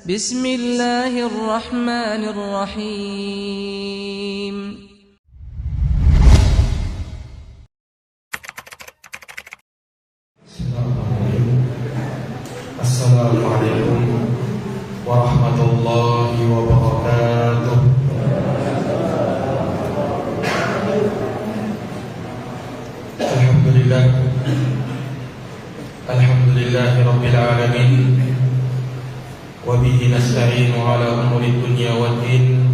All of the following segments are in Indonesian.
Bismillahirrahmanirrahim. Assalamualaikum warahmatullahi wabarakatuh. Alhamdulillahi rabbil alamin. Wabihi nasta'inu ala umuri dunya waddin.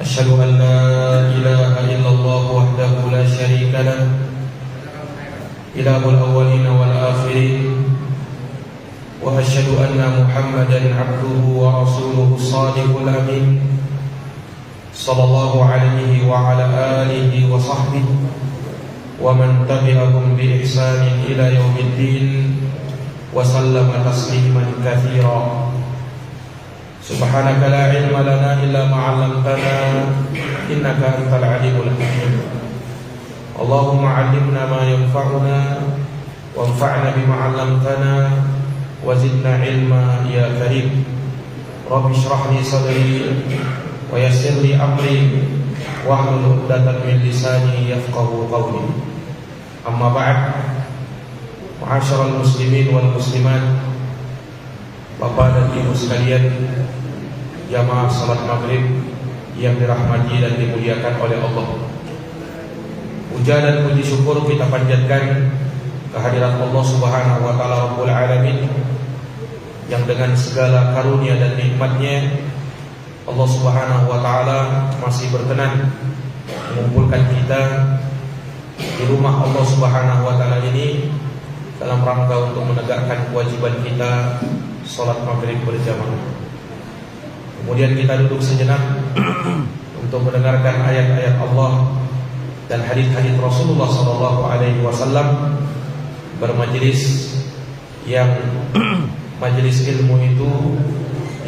Asyhadu an la ilaha illallah wahdahu la syarika lah, ilahul awwalin wal akhirin. Wa asyhadu anna Muhammadan abduhu wa rasuluhu shadiqul amin, sallallahu alaihi wa ala alihi wa sahbihi wa man tabi'ahum bi ihsanin ila yaumiddin. Wa sallama tasliman katsira. Subhanaka la ilma lana illa ma 'allamtana innaka antal alimul hakim. Allahumma 'allimna ma yanfa'una wanfa'na bima 'allamtana wa zidna ilma ya karim. Rabbi shrah li sadri wa yassir li amri wahlul 'uqdatam min lisani yafqahu qawli. Amma ba'd. Ma'asyiral muslimin wal muslimat, Bapak dan Ibu sekalian, jamaah salat maghrib yang dirahmati dan dimuliakan oleh Allah. Puja dan puji syukur kita panjatkan kehadirat Allah Subhanahu wa taala Rabbul alamin, yang dengan segala karunia dan nikmatnya Allah Subhanahu wa taala masih berkenan mengumpulkan kita di rumah Allah Subhanahu wa taala ini dalam rangka untuk menegakkan kewajiban kita salat maghrib berjamaah. Kemudian kita duduk sejenak untuk mendengarkan ayat-ayat Allah dan hadis-hadis Rasulullah SAW, bermajelis yang majelis ilmu itu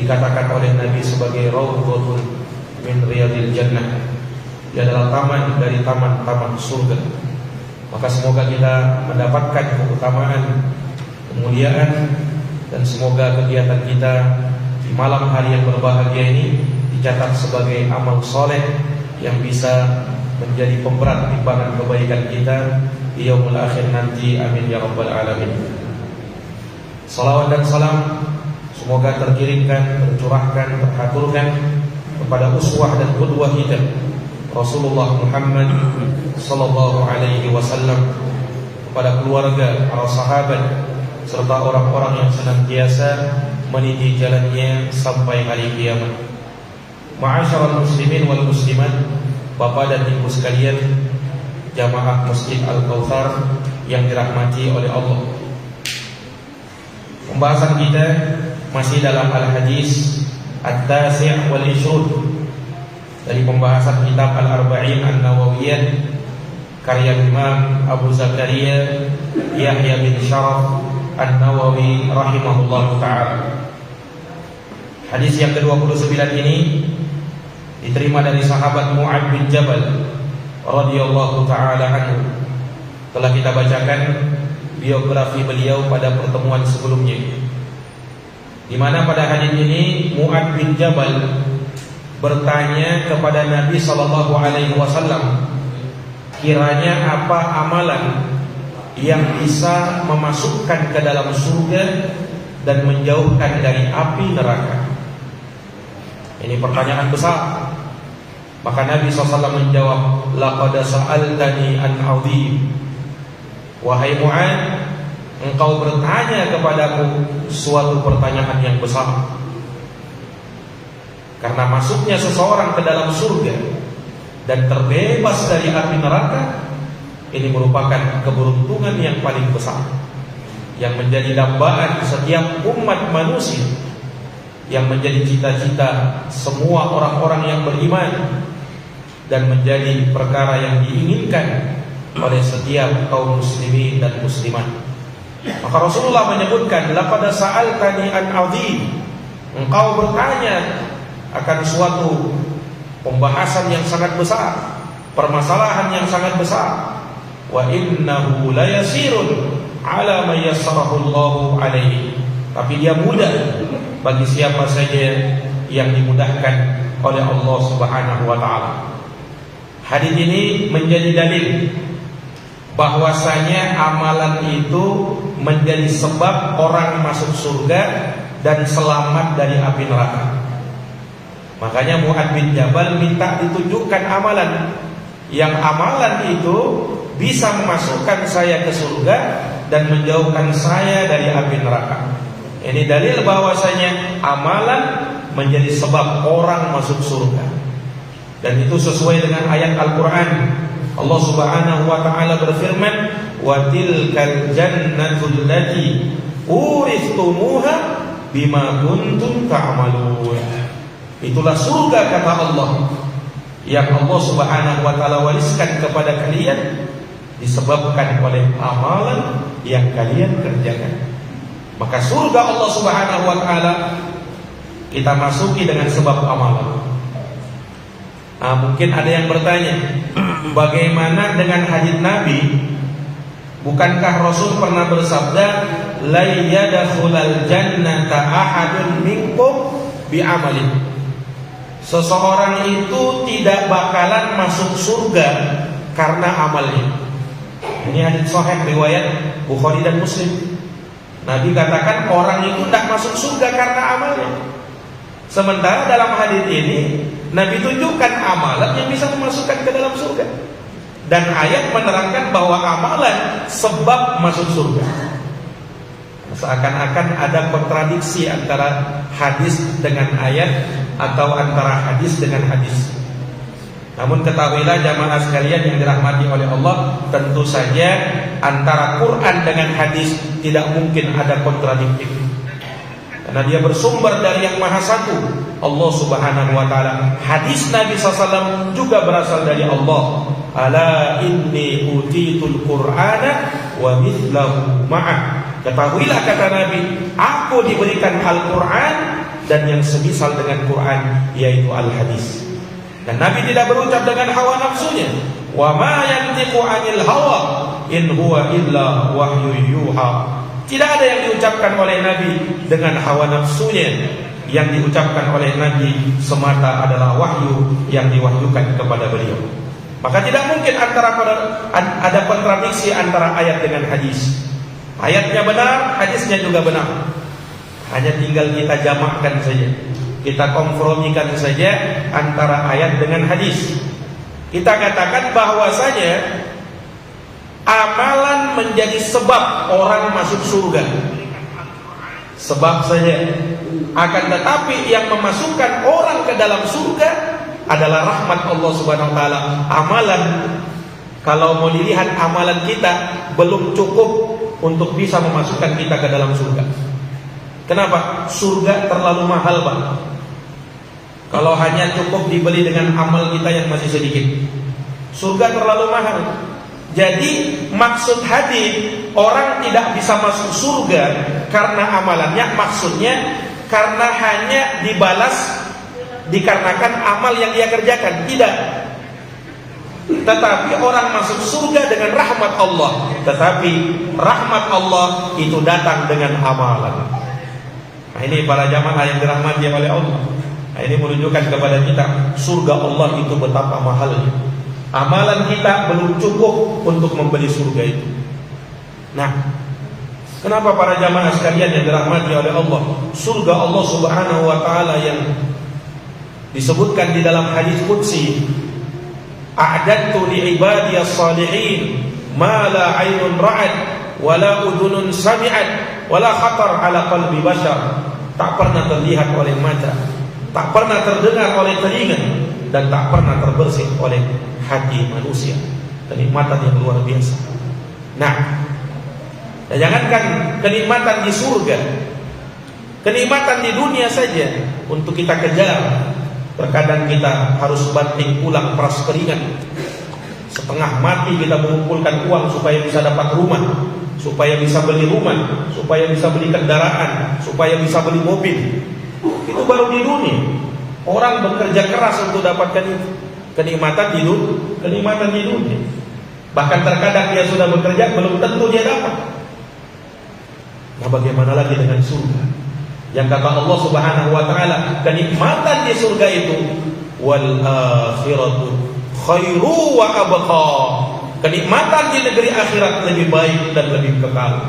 dikatakan oleh Nabi sebagai raudhatun min riyadil jannah. Dia adalah taman dari taman-taman surga. Maka semoga kita mendapatkan keutamaan, kemuliaan, dan semoga kegiatan kita di malam hari yang berbahagia ini dicatat sebagai amal soleh yang bisa menjadi pemberat timbangan kebaikan kita di yaumul akhir nanti. Amin ya rabbal alamin. Salawat dan salam semoga terkirimkan, tercurahkan, terhaturkan kepada uswah dan qudwah kita Rasulullah Muhammad sallallahu alaihi wasallam, kepada keluarga, para sahabat, serta orang-orang yang senantiasa meniti jalannya sampai hari kiamat. Ma'asyiral muslimin wal muslimat, Bapak dan Ibu sekalian, jamaah Masjid Al-Kautsar yang dirahmati oleh Allah. Pembahasan kita masih dalam Al-Hadis At-Tasi' wal Ishrun dari pembahasan kitab Al-Arba'in An-Nawawiyah karya Imam Abu Zakaria Yahya bin Sharaf An-Nawawi rahimahullah ta'ala. Hadis yang ke-29 ini diterima dari sahabat Mu'ad bin Jabal radhiyallahu ta'ala anhu. Telah kita bacakan biografi beliau pada pertemuan sebelumnya, di mana pada hadis ini Mu'ad bin Jabal bertanya kepada Nabi sallallahu alaihi wasallam, kiranya apa amalan yang bisa memasukkan ke dalam surga dan menjauhkan dari api neraka. Ini pertanyaan besar. Maka Nabi SAW menjawab, laqad sa'altani an 'adzim. Wahai Mu'ad, engkau bertanya kepadaku suatu pertanyaan yang besar. Karena masuknya seseorang ke dalam surga dan terbebas dari api neraka, ini merupakan keberuntungan yang paling besar, yang menjadi dambaan setiap umat manusia, yang menjadi cita-cita semua orang-orang yang beriman, dan menjadi perkara yang diinginkan oleh setiap kaum muslimin dan muslimat. Maka Rasulullah menyebutkan, laqad sa'altani an 'adzim. Engkau bertanya akan suatu pembahasan yang sangat besar, permasalahan yang sangat besar. Wa innahu la yasirun ala man yassarahu Allahu alaihi. Tapi dia mudah bagi siapa saja yang dimudahkan oleh Allah Subhanahu wa taala. Hadis ini menjadi dalil bahwasanya amalan itu menjadi sebab orang masuk surga dan selamat dari api neraka. Makanya Mu'adz bin Jabal minta ditunjukkan amalan, yang amalan itu bisa memasukkan saya ke surga dan menjauhkan saya dari api neraka. Ini dalil bahwasanya amalan menjadi sebab orang masuk surga. Dan itu sesuai dengan ayat Al-Quran. Allah Subhanahu wa ta'ala berfirman, wa tilkal jannatul lati uristumuha bima kuntum ta'malun. Itulah surga, kata Allah, yang Allah Subhanahu wa ta'ala wariskan kepada kalian disebabkan oleh amalan yang kalian kerjakan. Maka surga Allah Subhanahu wa ta'ala kita masuki dengan sebab amalan. Mungkin ada yang bertanya, bagaimana dengan hadits Nabi? Bukankah Rasul pernah bersabda, la yadkhulul jannata ahadun minkum bi'amalin. Seseorang itu tidak bakalan masuk surga karena amalnya. Ini hadits sahih riwayat Bukhari dan Muslim. Nabi katakan orang itu tidak masuk surga karena amalnya. Sementara dalam hadits ini Nabi tunjukkan amalan yang bisa memasukkan ke dalam surga. Dan ayat menerangkan bahwa amalan sebab masuk surga. Seakan-akan ada kontradiksi antara hadis dengan ayat atau antara hadis dengan hadis. Namun ketahuilah jamaah sekalian yang dirahmati oleh Allah, tentu saja antara Quran dengan hadis tidak mungkin ada kontradiktif, karena dia bersumber dari yang Maha Satu, Allah Subhanahu wa ta'ala. Hadis Nabi SAW juga berasal dari Allah. Ala inni utitul Qur'ana wa mithlahu ma'ah. Ketahuilah, kata Nabi, aku diberikan Al-Quran dan yang semisal dengan Quran, yaitu Al-Hadis. Dan Nabi tidak berucap dengan hawa nafsunya. Wa ma yantiqu 'anil hawa in huwa illa wahyu yuha. Tidak ada yang diucapkan oleh Nabi dengan hawa nafsunya. Yang diucapkan oleh Nabi semata adalah wahyu yang diwahyukan kepada beliau. Maka tidak mungkin ada kontradiksi antara ayat dengan hadis. Ayatnya benar, hadisnya juga benar. Hanya tinggal kita jamakkan saja, kita kompromikan saja antara ayat dengan hadis. Kita katakan bahwasanya amalan menjadi sebab orang masuk surga, sebab saja. Akan tetapi yang memasukkan orang ke dalam surga adalah rahmat Allah Subhanahu wa ta'ala. Amalan, kalau mau dilihat amalan kita belum cukup untuk bisa memasukkan kita ke dalam surga. Kenapa? Surga terlalu mahal, Pak. Kalau hanya cukup dibeli dengan amal kita yang masih sedikit, surga terlalu mahal. Jadi maksud hadis orang tidak bisa masuk surga karena amalannya, maksudnya karena hanya dibalas dikarenakan amal yang dia kerjakan. Tidak. Tetapi orang masuk surga dengan rahmat Allah. Tetapi rahmat Allah itu datang dengan amalan. Nah, ini para jamaah yang dirahmati oleh Allah. Nah, ini menunjukkan kepada kita surga Allah itu betapa mahalnya. Amalan kita belum cukup untuk membeli surga itu. Nah, kenapa para jamaah sekalian yang dirahmati oleh Allah, surga Allah Subhanahu wa ta'ala yang disebutkan di dalam hadis qudsi, a'dadtu li ibadiyas salihin ma la 'ainun ra'at wa la udhunun sami'at wa la khatar 'ala qalbi bashar. Tak pernah terlihat oleh mata, tak pernah terdengar oleh telinga, dan tak pernah terbersih oleh hati manusia. Kenikmatan yang luar biasa. Nah, jangankan kenikmatan di surga, kenikmatan di dunia saja untuk kita kejar, terkadang kita harus banting pulang peras keringat. Setengah mati kita mengumpulkan uang supaya bisa dapat rumah, supaya bisa beli rumah, supaya bisa beli kendaraan, supaya bisa beli mobil. Itu baru di dunia. Orang bekerja keras untuk dapatkan itu. Kenikmatan di dunia. Bahkan terkadang dia sudah bekerja belum tentu dia dapat. Nah, bagaimana lagi dengan surga? Yang kata Allah Subhanahu wa taala, kenikmatan di surga itu wal akhiratu khairu wa abqa. Kenikmatan di negeri akhirat lebih baik dan lebih kekal.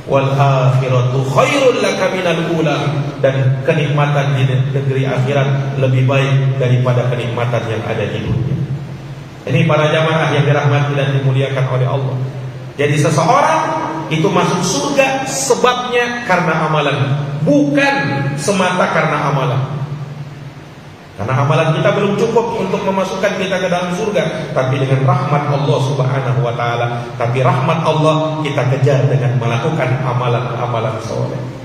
Wal akhiratu khairul laka minal ula. Dan kenikmatan di negeri akhirat lebih baik daripada kenikmatan yang ada di dunia. Ini para jamaah yang dirahmati dan dimuliakan oleh Allah. Jadi seseorang itu masuk surga sebabnya karena amalan, bukan semata karena amalan. Karena amalan kita belum cukup untuk memasukkan kita ke dalam surga, tapi dengan rahmat Allah Subhanahu wa taala, tapi rahmat Allah kita kejar dengan melakukan amalan-amalan soleh.